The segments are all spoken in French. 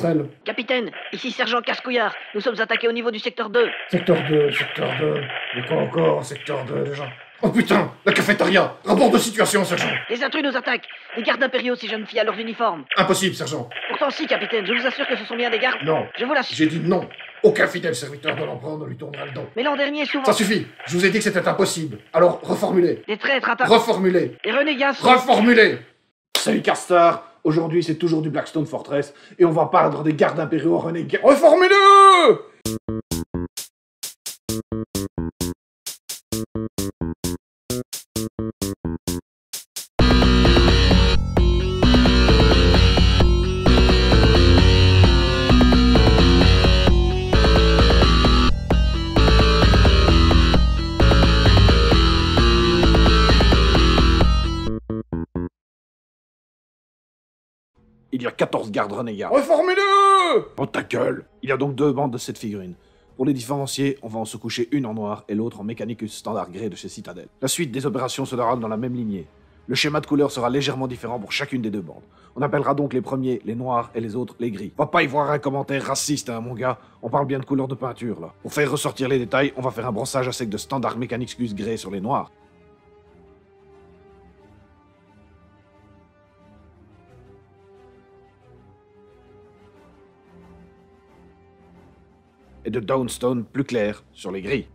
passerelle. Capitaine, ici Sergent Cascouillard. Nous sommes attaqués au niveau du secteur 2. Secteur 2, secteur 2. Mais quoi encore, secteur 2 déjà? Oh putain, la cafétéria! Rapport de situation, sergent! Les intrus nous attaquent. Les gardes impériaux, ces jeunes filles à leur uniforme. Impossible, sergent. Pourtant si, capitaine, je vous assure que ce sont bien des gardes. Non. Je vous l'assure. J'ai dit non. Aucun fidèle serviteur de l'empereur ne lui tournera le dos. Mais l'an dernier, souvent... Ça suffit. Je vous ai dit que c'était impossible. Alors, reformulez. Des traîtres attaquent. Reformulez. Les renégats sont... Reformulez. Salut Carstar. Aujourd'hui, c'est toujours du Blackstone Fortress. Et on va peindre des gardes impériaux renégats. Reformulez! Il y a 14 gardes renégats. Reformulez! Oh ta gueule! Il y a donc 2 bandes de cette figurine. Pour les différencier, on va en se coucher une en noir et l'autre en Mechanicus standard grey de chez Citadel. La suite des opérations se déroule dans la même lignée. Le schéma de couleur sera légèrement différent pour chacune des 2 bandes. On appellera donc les premiers les noirs et les autres les gris. Va pas y voir un commentaire raciste, hein, mon gars. On parle bien de couleur de peinture, là. Pour faire ressortir les détails, on va faire un brossage à sec de standard Mechanicus grey sur les noirs. Et de Downstone plus clair sur les gris.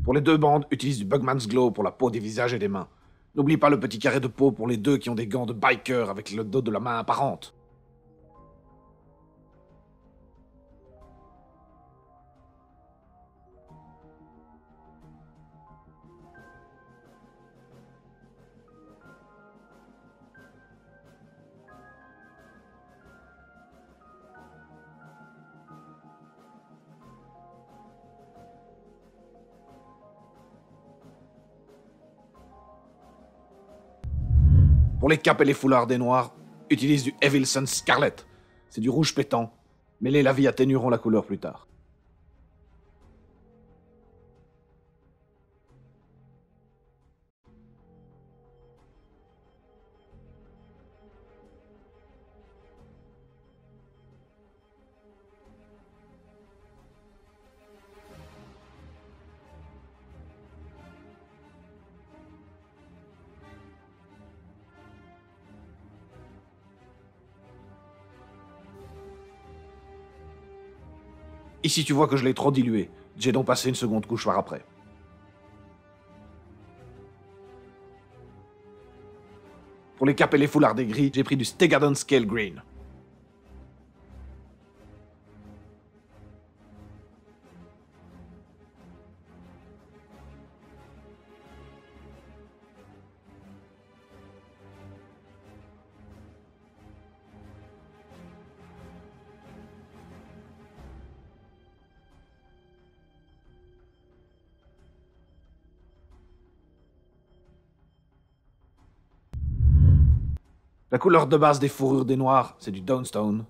Pour les 2 bandes, utilise du Bugman's Glow pour la peau des visages et des mains. N'oublie pas le petit carré de peau pour les 2 qui ont des gants de biker avec le dos de la main apparente. Pour les capes et les foulards des noirs, utilise du Evil Sun Scarlet. C'est du rouge pétant, mais les lavis atténueront la couleur plus tard. Ici tu vois que je l'ai trop dilué, j'ai donc passé une seconde couche par après. Pour les capes et les foulards des gris, j'ai pris du Stegadon Scale Green. La couleur de base des fourrures des noirs, c'est du Downstone.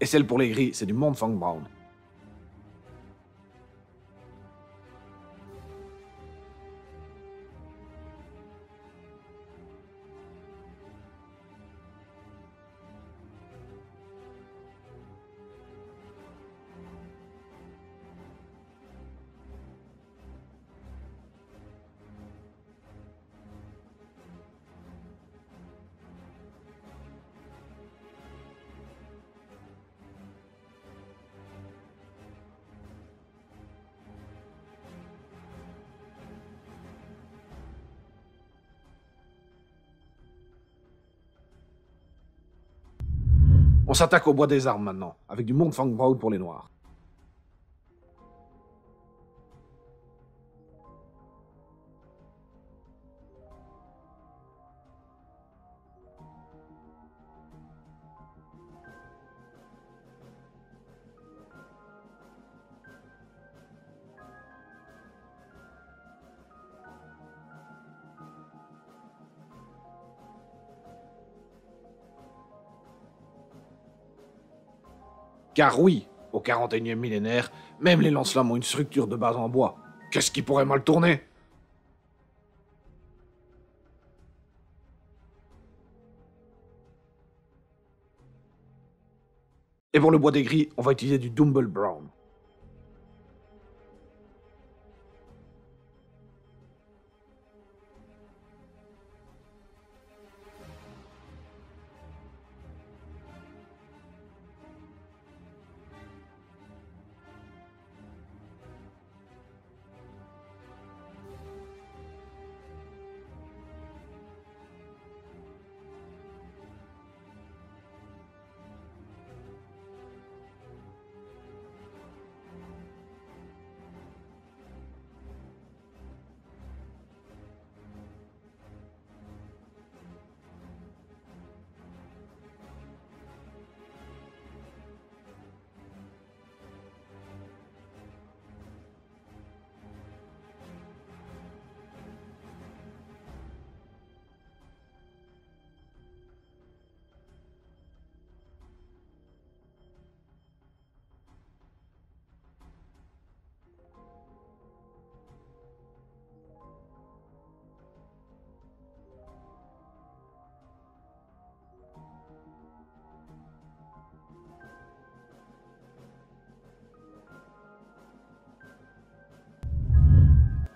Et celle pour les gris, c'est du Montfang Brown. On s'attaque au bois des armes maintenant, avec du Montfangbraun pour les noirs. Car oui, au 41e millénaire, même les lance-flammes ont une structure de base en bois. Qu'est-ce qui pourrait mal tourner? Et pour le bois des gris, on va utiliser du Dumble Brown.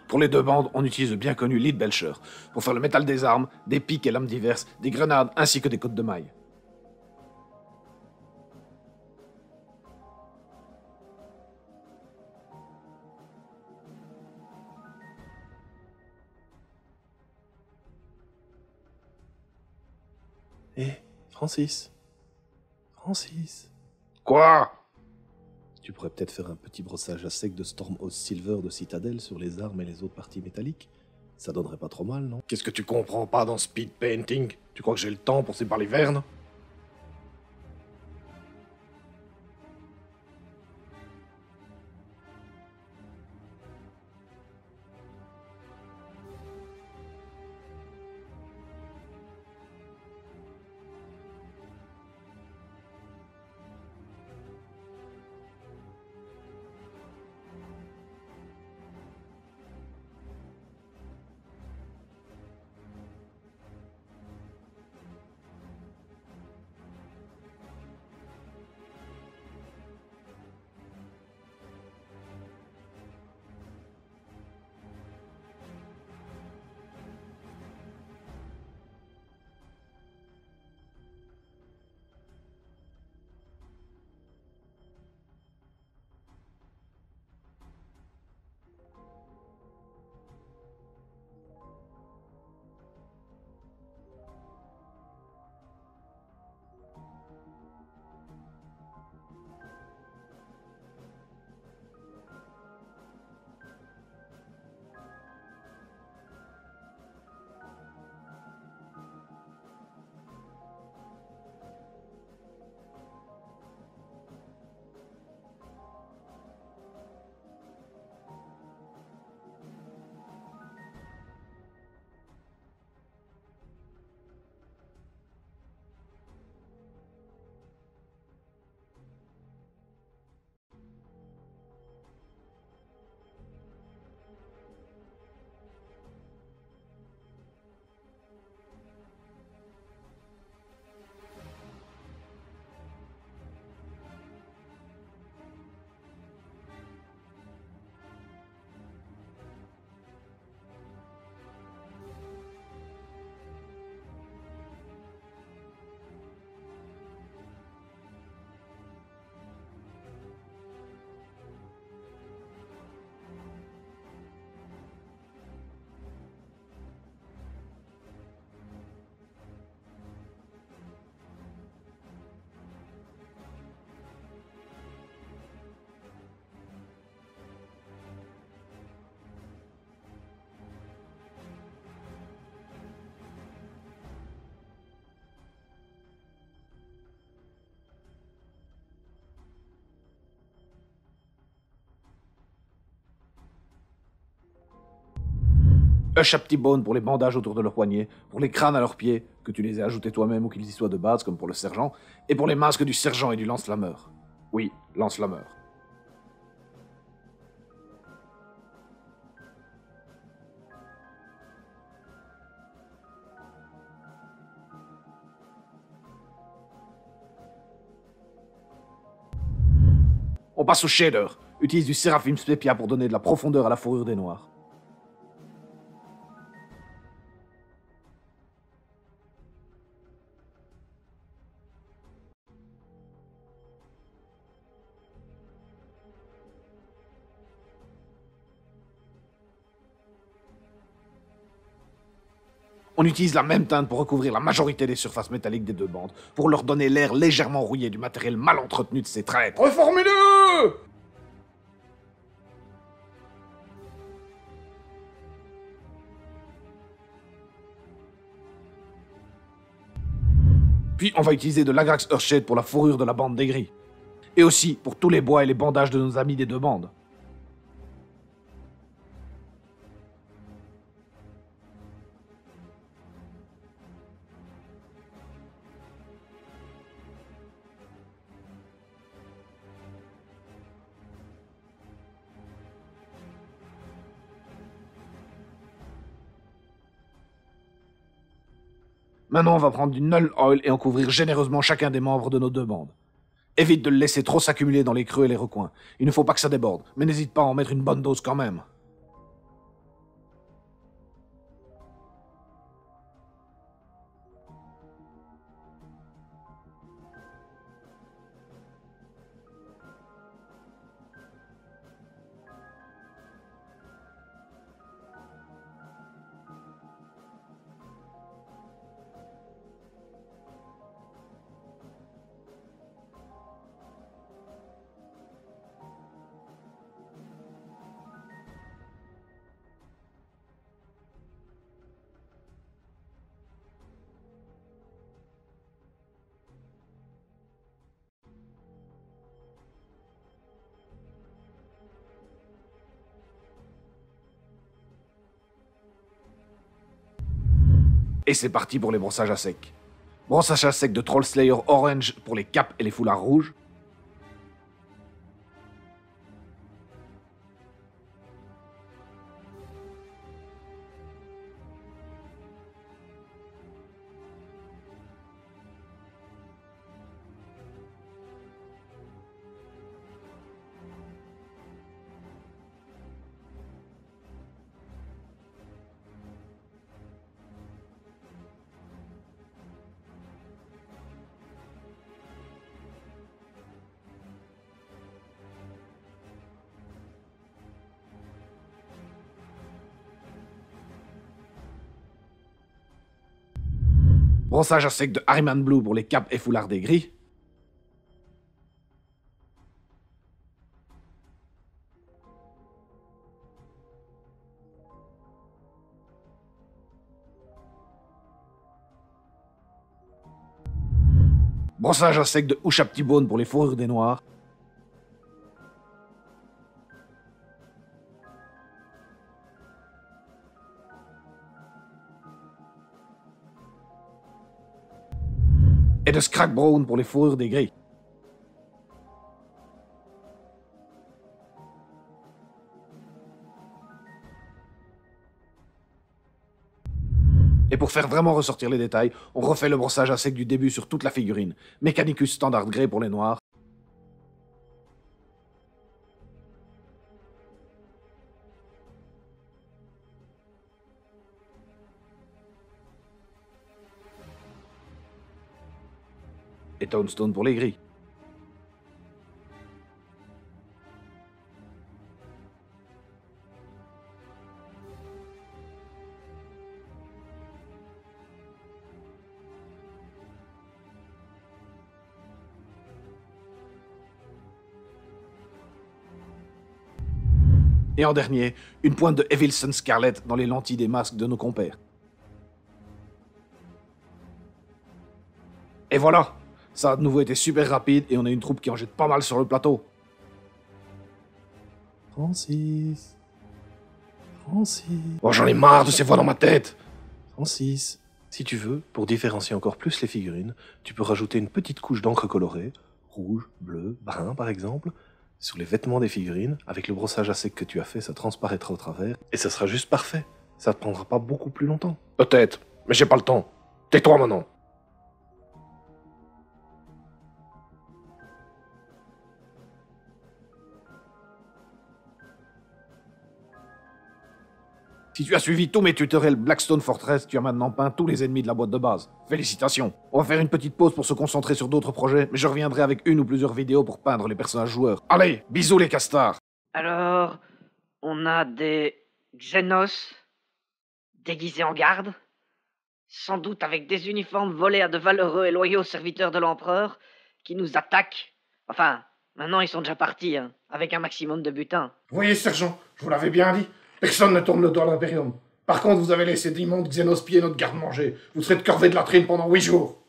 Pour les deux bandes, on utilise le bien connu Lead Belcher, pour faire le métal des armes, des piques et lames diverses, des grenades ainsi que des côtes de mailles. Hé, Francis. Francis. Quoi? Tu pourrais peut-être faire un petit brossage à sec de Stormhouse Silver de Citadel sur les armes et les autres parties métalliques. Ça donnerait pas trop mal, non? Qu'est-ce que tu comprends pas dans speed painting? Tu crois que j'ai le temps pour ces balivernes? Hush à petit bone pour les bandages autour de leurs poignets, pour les crânes à leurs pieds, que tu les aies ajoutés toi-même ou qu'ils y soient de base, comme pour le sergent, et pour les masques du sergent et du lance-flammeur. Oui, lance-flammeur. On passe au shader. Utilise du Seraphim Spepia pour donner de la profondeur à la fourrure des noirs. On utilise la même teinte pour recouvrir la majorité des surfaces métalliques des deux bandes, pour leur donner l'air légèrement rouillé du matériel mal entretenu de ces traîtres. Reformez-le! Puis on va utiliser de l'Agrax Earthshade pour la fourrure de la bande des gris. Et aussi pour tous les bois et les bandages de nos amis des deux bandes. Maintenant, on va prendre du Null Oil et en couvrir généreusement chacun des membres de nos deux bandes. Évite de le laisser trop s'accumuler dans les creux et les recoins. Il ne faut pas que ça déborde, mais n'hésite pas à en mettre une bonne dose quand même. Et c'est parti pour les brossages à sec. Brossage à sec de Troll Slayer Orange pour les capes et les foulards rouges. Brossage à sec de Harriman Blue pour les capes et foulards des gris. Brossage à sec de Houche à petit bone pour les fourrures des noirs. Et de Scrag Brown pour les fourrures des gris. Et pour faire vraiment ressortir les détails, on refait le brossage à sec du début sur toute la figurine. Mechanicus Standard Grey pour les noirs. Et Townstone pour les gris. Et en dernier, une pointe de Evilson Scarlet dans les lentilles des masques de nos compères. Et voilà! Ça a de nouveau été super rapide et on a une troupe qui en jette pas mal sur le plateau. Francis. Francis. Oh, j'en ai marre de ces voix dans ma tête. Francis. Si tu veux, pour différencier encore plus les figurines, tu peux rajouter une petite couche d'encre colorée, rouge, bleu, brun par exemple, sur les vêtements des figurines. Avec le brossage à sec que tu as fait, ça transparaîtra au travers, et ça sera juste parfait. Ça te prendra pas beaucoup plus longtemps. Peut-être, mais j'ai pas le temps. Tais-toi maintenant. Si tu as suivi tous mes tutoriels Blackstone Fortress, tu as maintenant peint tous les ennemis de la boîte de base. Félicitations. On va faire une petite pause pour se concentrer sur d'autres projets, mais je reviendrai avec une ou plusieurs vidéos pour peindre les personnages joueurs. Allez, bisous les castars. Alors, on a des Xenos déguisés en garde, sans doute avec des uniformes volés à de valeureux et loyaux serviteurs de l'empereur, qui nous attaquent. Enfin, maintenant ils sont déjà partis, hein, avec un maximum de butin. Vous voyez, sergent, je vous l'avais bien dit. Personne ne tourne le dos à l'Imperium. Par contre, vous avez laissé d'immondes Xenos piller notre garde-manger. Vous serez de corvée de latrine pendant 8 jours.